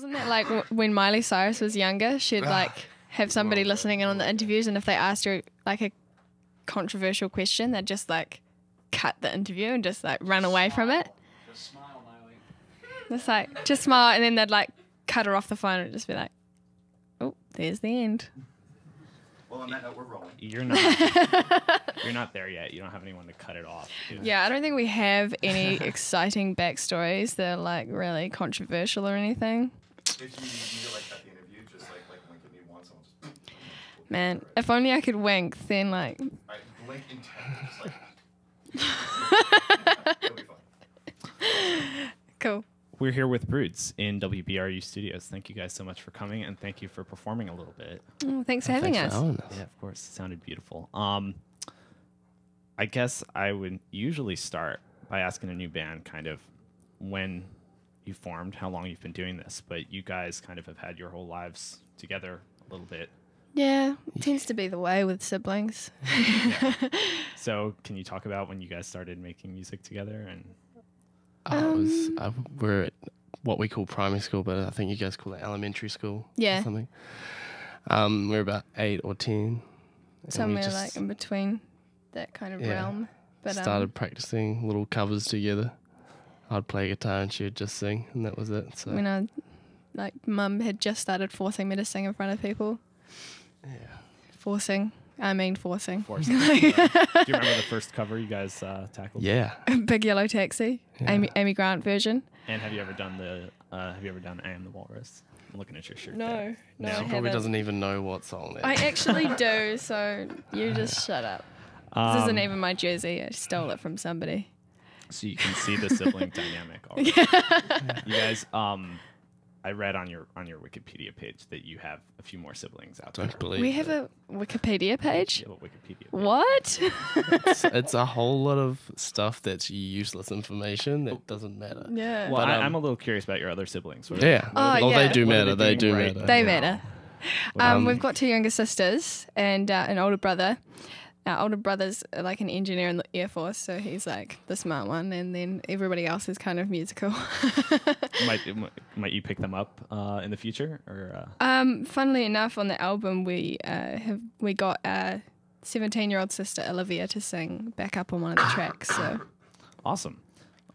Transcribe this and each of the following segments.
Wasn't that like when Miley Cyrus was younger? She'd like have somebody listening in on the interviews, and if they asked her like a controversial question, they'd just like cut the interview and just like run away from it. Just smile, Miley. It's like, just smile, and then they'd like cut her off the phone and just be like, oh, there's the end. Well, on that note, we're rolling. You're not there yet. You don't have anyone to cut it off. Yeah, I don't think we have any exciting backstories that are like really controversial or anything. If you need to like cut the interview, just like wink at me once, I'll just. Man, if only I could wink, then like. Alright, blink intently, just like. It'll be fine. Cool. We're here with Broods in WBRU Studios. Thank you guys so much for coming, and thank you for performing a little bit. Oh, thanks for having us. Yeah, of course. It sounded beautiful. I guess I would usually start by asking a new band kind of when you formed, how long you've been doing this, but you guys kind of have had your whole lives together a little bit. Yeah, it tends to be the way with siblings. Yeah. So can you talk about when you guys started making music together? And we're at what we call primary school, but I think you guys call it elementary school. Yeah. Or something. We're about 8 or 10. Somewhere like in between that kind of realm. But started practicing little covers together. I'd play guitar and she'd just sing, and that was it. So when Mum had just started forcing me to sing in front of people. Yeah. Forcing. Forcing. Do you remember the first cover you guys tackled? Yeah. Big Yellow Taxi, Yeah. Amy Grant version. And have you ever done I Am the Walrus? I'm looking at your shirt. No, there. no, She I probably haven't. doesn't even know what song that I is. actually do, so you just shut up. This isn't even my jersey. I stole it from somebody. So you can see the sibling dynamic already. You guys, I read on your Wikipedia page that you have a few more siblings out there. Don't believe We have it. a Wikipedia page? You have a Wikipedia page. What? It's a whole lot of stuff that's useless information that doesn't matter. Yeah. Well, But, I'm a little curious about your other siblings. Yeah. Oh, Well, yeah. they do What are matter. they They do doing right? matter. They matter. Well, We've got 2 younger sisters and an older brother. Our older brother's like an engineer in the Air Force, so he's like the smart one, and then everybody else is kind of musical. might you pick them up in the future, or? Funnily enough, on the album we got our 17-year-old sister Olivia to sing back up on one of the tracks. So Awesome.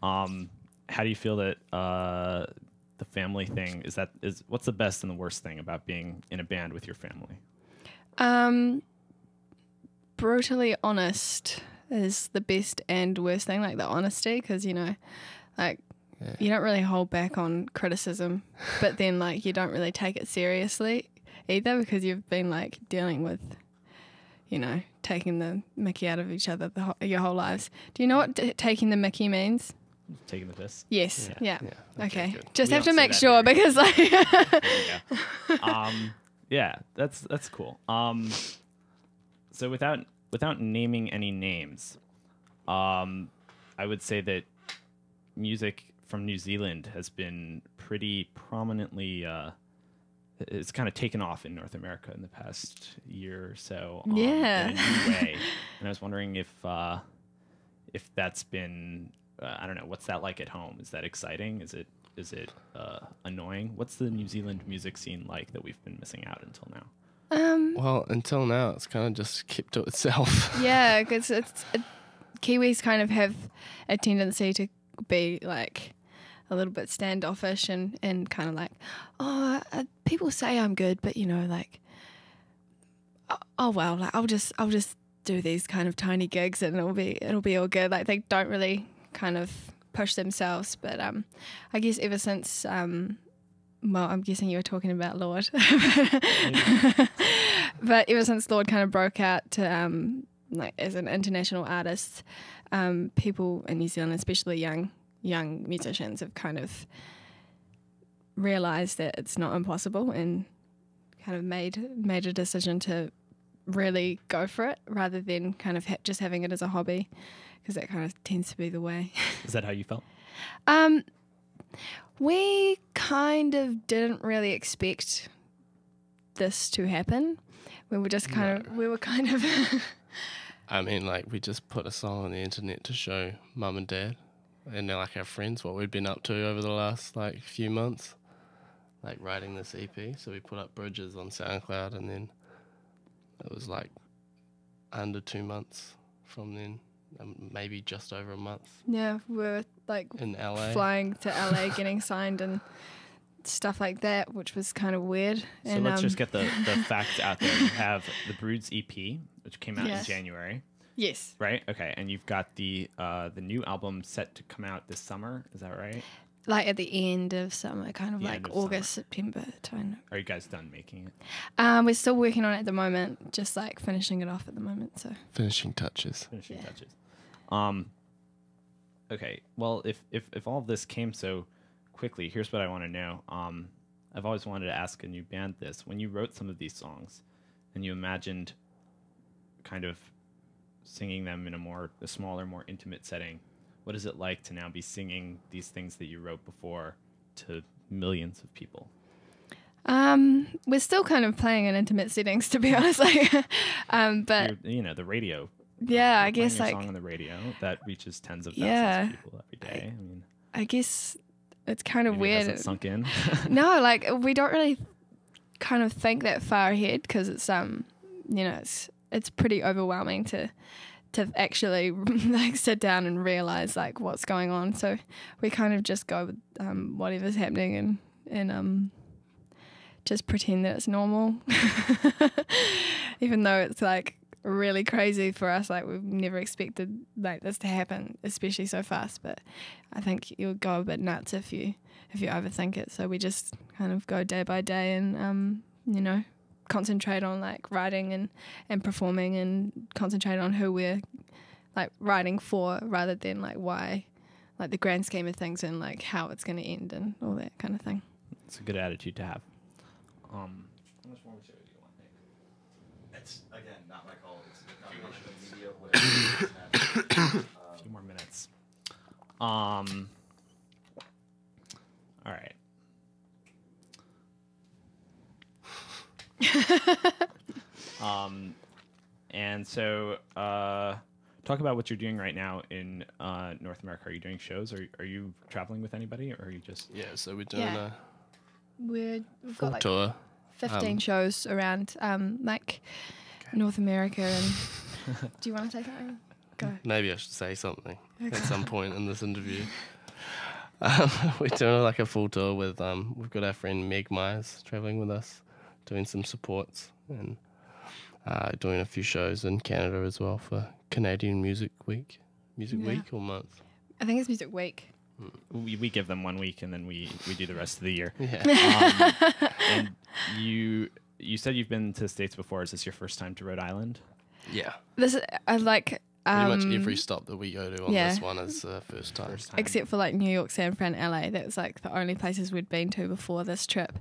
How do you feel that the family thing is what's the best and the worst thing about being in a band with your family? Brutally honest is the best and worst thing, like the honesty, because you don't really hold back on criticism, but then like you don't really take it seriously either, because you've been like dealing with taking the mickey out of each other your whole lives. Do you know what taking the mickey means? Taking the piss? Yes. Yeah. Okay. good. Just We have don't to say make that sure here. because like There you go. Yeah, that's cool. So without naming any names, I would say that music from New Zealand has been pretty prominently. It's kind of taken off in North America in the past year or so. Yeah. In a new way. And I was wondering if that's been. I don't know. What's that like at home? Is that exciting? Is it annoying? What's the New Zealand music scene like that we've been missing out until now? Well, until now, it's kind of just kept to itself. yeah, because Kiwis kind of have a tendency to be like a little bit standoffish and kind of like, people say I'm good, but like, oh well, like I'll just do these kind of tiny gigs and it'll be all good. Like they don't really kind of push themselves, but I guess ever since well, I'm guessing you were talking about Lord. But ever since Lord kind of broke out to like as an international artist, people in New Zealand, especially young musicians, have kind of realised that it's not impossible and kind of made a decision to really go for it rather than kind of just having it as a hobby, because that kind of tends to be the way. Is that how you felt? We kind of didn't really expect this to happen. We were just kind of I mean, like, we just put a song on the internet to show mum and dad and they're like our friends what we'd been up to over the last like few months. like writing this EP. So we put up Bridges on SoundCloud, and then it was like under 2 months from then, maybe just over a month Yeah, we're like in LA. flying to LA, getting signed and stuff like that, which was kind of weird. So and let's just get the facts out there. You have the Broods EP, which came out in Yes. January, yes, right? Okay, and you've got the new album set to come out this summer. Is that right? like at the end of summer, kind of The like end of August, September time. Are you guys done making it? We're still working on it at the moment, just like finishing it off at the moment. So Finishing touches. Finishing Yeah. touches. Okay. Well, if all of this came so quickly, here's what I want to know. I've always wanted to ask a new band this. When you wrote some of these songs, and you imagined kind of singing them in a smaller, more intimate setting, what is it like to now be singing these things that you wrote before to millions of people? we're still kind of playing in intimate settings, to be honest. Like, but The radio. yeah, I Playing guess your like song on the radio that reaches tens of thousands Yeah. of people every day. I mean, I guess it's kind of maybe it weird. hasn't sunk in. No, like we don't really kind of think that far ahead because it's it's pretty overwhelming to actually like sit down and realize like what's going on. So we kind of just go with whatever's happening and just pretend that it's normal, even though it's like really crazy for us. Like we've never expected like this to happen, especially so fast. But I think you'll go a bit nuts if you overthink it. So we just kind of go day by day and concentrate on like writing and performing and concentrate on who we're like writing for rather than like why, like the grand scheme of things and like how it's going to end and all that kind of thing. It's a good attitude to have. How much more material do you want, Nick? It's, again, not my call. It's not the media, whatever. A few more minutes. All right. And so, talk about what you're doing right now in North America. Are you doing shows? Are you traveling with anybody, or are you just? Yeah, so we're doing Yeah. We've a got full like tour. 15 shows around like North America. And do you want to take it? Go. Maybe I should say something at some point in this interview. We're doing like a full tour with we've got our friend Meg Myers traveling with us, doing some supports and doing a few shows in Canada as well for Canadian Music Week. Music Yeah. Week or month? I think it's Music Week. We give them 1 week and then we do the rest of the year. Yeah. And you said you've been to the States before. Is this your first time to Rhode Island? Yeah. This I like Pretty much every stop that we go to on yeah. this one is first time. First time. except for like New York, San Fran, LA. That was like the only places we'd been to before this trip.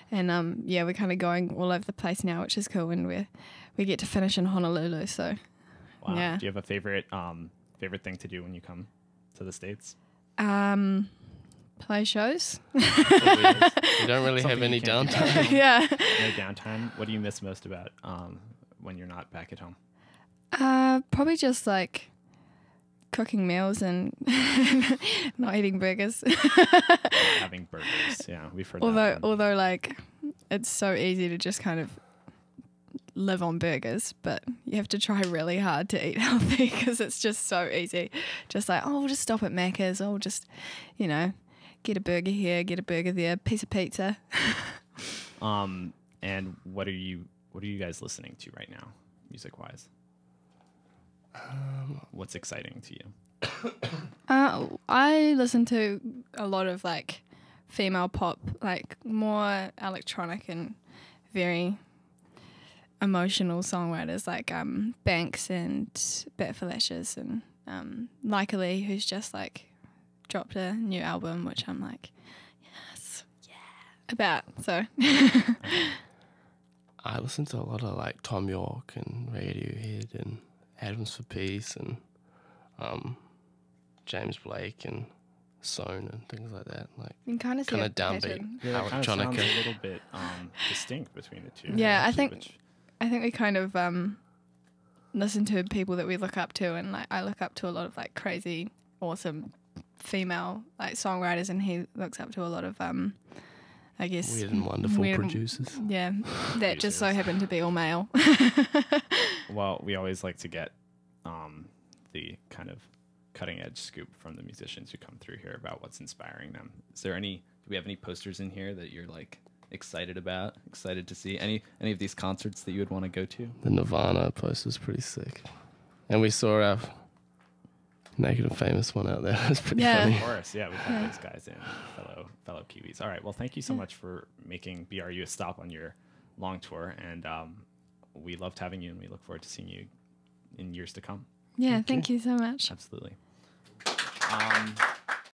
And we're kind of going all over the place now, which is cool. And we get to finish in Honolulu. So Wow. yeah. Do you have a favorite thing to do when you come to the States? Play shows. We don't really have Something any you can't do back downtime. home? Yeah. No downtime. What do you miss most about when you're not back at home? Probably just like cooking meals and not eating burgers. Having burgers. Yeah, we've heard that. one. although like it's so easy to just kind of live on burgers, but you have to try really hard to eat healthy because it's just so easy. Just like, oh, we'll just stop at Macca's, or we'll just, get a burger here, get a burger there, piece of pizza. And what are you guys listening to right now, music wise? What's exciting to you? I listen to a lot of like female pop, like more electronic and very emotional songwriters like Banks and Bat for Lashes and Likely, who's just like dropped a new album, which I'm like, yes, yeah, about. So I listen to a lot of like Tom York and Radiohead and Atoms for Peace and James Blake and Sown and things like that. Like you can kind of see a downbeat pattern. Yeah, it kind of sounds electronica. a little bit distinct between the two. Yeah, I actually, think we kind of listen to people that we look up to, and like I look up to a lot of like crazy, awesome female like songwriters, and he looks up to a lot of I guess Weird and wonderful weird- producers. Yeah, that just so Producers. happened to be all male. Well, we always like to get the kind of cutting edge scoop from the musicians who come through here about what's inspiring them. Do we have any posters in here that you're like excited about, excited to see? Any of these concerts that you would want to go to? The Nirvana poster's pretty sick. And we saw our Naked and Famous one out there. It's pretty Yeah. funny. Of course, yeah, we've had those guys in, fellow Kiwis. All right, well, thank you so much for making BRU a stop on your long tour, and we loved having you, and we look forward to seeing you in years to come. Yeah, thank you so much. Absolutely.